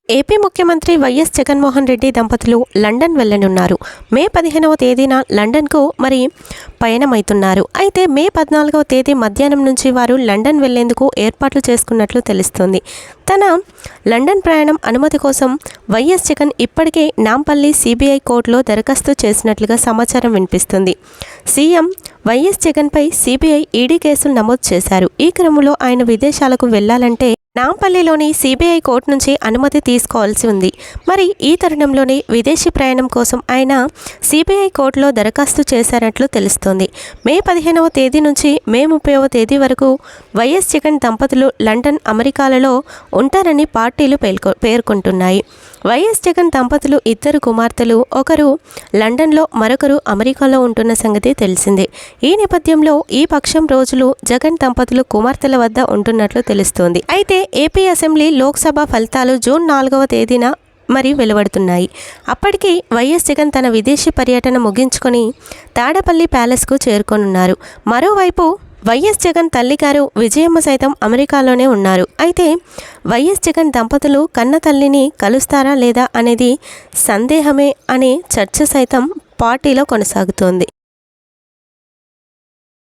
AP ముఖ్యమంత్రి YS Jaganmohan Reddy దంపతులు London వెళ్లనున్నారు. మే 15వ తేదీన లండన్కు పయనమవుతున్నారు. అయితే మే 14వ తేదీ మధ్యాహ్నం నుంచి వారు లండన్ వెళ్లేందుకు ఏర్పాట్లు చేసుకున్నట్లు తెలుస్తోంది. తన లండన్ ప్రయాణం అనుమతి కోసం వైఎస్ జగన్ ఇప్పటికే నాంపల్లి సిబిఐ కోర్టులో దరఖాస్తు చేసినట్లుగా సమాచారం వినిపిస్తుంది. సీఎం వైఎస్ జగన్పై సిబిఐ ఈడీ కేసులు నమోదు చేశారు. ఈ క్రమంలో ఆయన విదేశాలకు వెళ్లాలంటే నాంపల్లిలోని సిబిఐ కోర్టు నుంచి అనుమతి తీసుకోవాల్సి ఉంది. మరి ఈ తరుణంలోనే విదేశీ ప్రయాణం కోసం ఆయన సిబిఐ కోర్టులో దరఖాస్తు చేశారట్లు తెలుస్తోంది. మే 15వ తేదీ నుంచి మే 30వ తేదీ వరకు వైఎస్ జగన్ దంపతులు లండన్, అమెరికాలలో ఉంటారని పార్టీలు పేర్కొంటున్నాయి. వైఎస్ జగన్ దంపతులు ఇద్దరు కుమార్తెలు, ఒకరు లండన్లో మరొకరు అమెరికాలో ఉంటున్న సంగతి తెలిసిందే. ఈ నేపథ్యంలో ఈ పక్షం రోజులు జగన్ దంపతులు కుమార్తెల వద్ద ఉంటున్నట్లు తెలుస్తోంది. అయితే ఏపీ అసెంబ్లీ, లోక్సభ ఫలితాలు జూన్ 4వ తేదీన వెలువడుతున్నాయి. అప్పటికి వైఎస్ జగన్ తన విదేశీ పర్యటన ముగించుకొని తాడపల్లి ప్యాలెస్కు చేరుకోనున్నారు. మరోవైపు వైఎస్ జగన్ తల్లిగారు విజయమ్మ సైతం అమెరికాలోనే ఉన్నారు. అయితే వైఎస్ జగన్ దంపతులు కన్న తల్లిని కలుస్తారా లేదా అనేది సందేహమే అనే చర్చ సైతం పార్టీలో కొనసాగుతోంది.